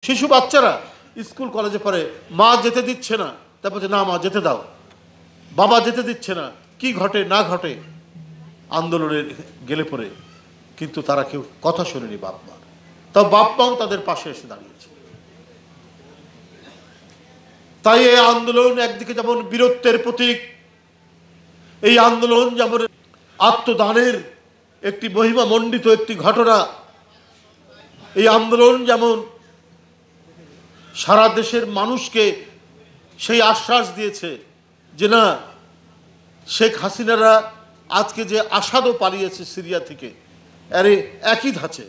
শিশু বাচ্চারা স্কুল কলেজে পড়ে, মা যেতে দিচ্ছে না, তারপর না মা যেতে দাও, বাবা যেতে দিচ্ছে না, কি ঘটে না ঘটে আন্দোলনের গেলে পড়ে, কিন্তু তারা কেউ কথা শোনেনি বাপ মার। তাও বাপ মাও তাদের পাশে এসে দাঁড়িয়েছে। তাই এই আন্দোলন একদিকে যেমন বীরত্বের প্রতীক, এই আন্দোলন যেমন আত্মদানের একটি মহিমা মণ্ডিত একটি ঘটনা, এই আন্দোলন যেমন সারা দেশের মানুষকে সেই আশ্বাস দিয়েছে যে না, শেখ হাসিনারা আজকে যে আসাদও পালিয়েছে সিরিয়া থেকে, আরে একই ধাঁচে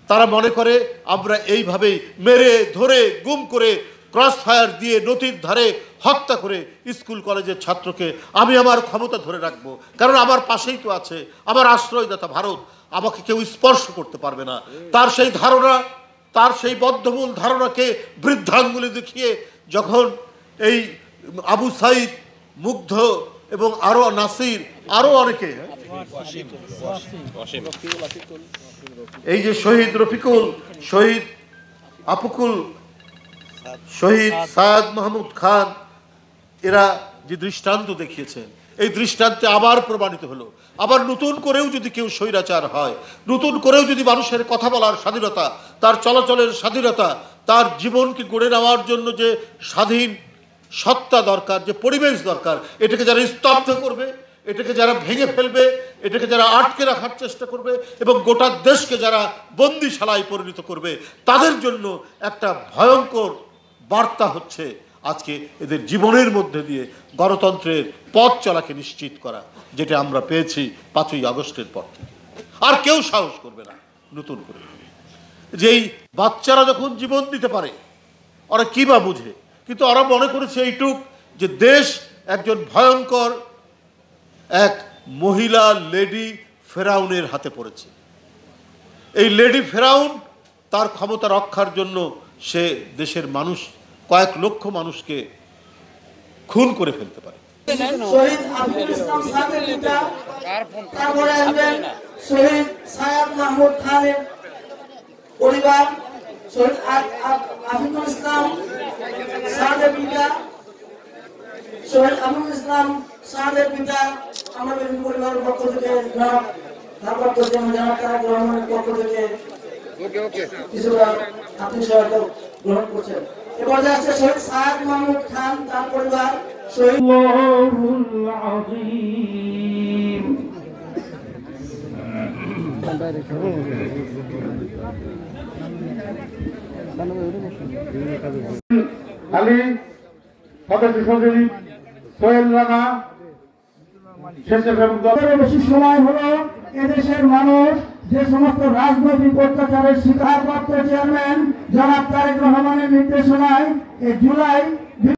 তারা মনে করে আমরা এইভাবেই মেরে ধরে গুম করে ক্রস ফায়ার দিয়ে নদীর ধারে হত্যা করে স্কুল কলেজের ছাত্রকে আমি আমার ক্ষমতা ধরে রাখবো, কারণ আমার পাশেই তো আছে আমার আশ্রয়দাতা ভারত, আমাকে কেউ স্পর্শ করতে পারবে না। তার সেই ধারণা, তার সেই বদ্ধমূল ধারণাকে বৃদ্ধাঙ্গুলি দেখিয়ে যখন এই আবু সাইদ, মুগ্ধ এবং আরো নাসির, আরো অনেকে, এই যে শহীদ রফিকুল, শহীদ আপুকুল, শহীদ সাদ মাহমুদ খান, এরা যে দৃষ্টান্ত দেখিয়েছেন, এই দৃষ্টান্তে আবার প্রমাণিত হলো, আবার নতুন করেও যদি কেউ স্বৈরাচার হয়, নতুন করেও যদি মানুষের কথা বলার স্বাধীনতা, তার চলাচলের স্বাধীনতা, তার জীবনকে গড়ে নেওয়ার জন্য যে স্বাধীন সত্তা দরকার, যে পরিবেশ দরকার, এটাকে যারা স্তব্ধ করবে, এটাকে যারা ভেঙে ফেলবে, এটাকে যারা আটকে রাখার চেষ্টা করবে এবং গোটা দেশকে যারা বন্দিশালায় পরিণত করবে, তাদের জন্য একটা ভয়ঙ্কর বার্তা হচ্ছে আজকে এদের জীবনের মধ্যে দিয়ে গণতন্ত্রের পথ চলাকে নিশ্চিত করা, যেটা আমরা পেয়েছি 5ই আগস্টের পর থেকে। আর কেউ সাহস করবে না নতুন করে। যেই বাচ্চারা যখন জীবন দিতে পারে, ওরা কি বা বুঝে, কিন্তু ওরা মনে করেছে এইটুক যে দেশ একজন ভয়ঙ্কর এক মহিলা লেডি ফেরাউনের হাতে পড়েছে। এই লেডি ফেরাউন তার ক্ষমতা রক্ষার জন্য সে দেশের মানুষ, কয়েক লক্ষ মানুষকে খুন করে ফেলতে পারে। শহীদ আবুল ইসলাম সাদের পিতা, তারপরে আসবেন শহীদ সায়াদ মাহমুদ খানের পরিবার, শহীদ আফিকুল ইসলাম সাদের পিতা, শহীদ আবুল ইসলাম সাদের পিতা, আমাদের পরিবারের পক্ষ থেকে ঢাকার গ্রহণের পক্ষ থেকে কিছুটা আর্থিক সহায়তা গ্রহণ করছেন। এবার যাচ্ছে শহীদ সায়াদ মাহমুদ খান, তার পরিবার, শহীদ আলী সদস্য সচিব সোহেল রানা। বেশি সময় হলো এদেশের মানুষ যে সমস্ত রাজনৈতিক অত্যাচারের শিকার প্রাপ্ত চেয়ারম্যান জনাব তারেক রহমানের নির্দেশনায় জুলাই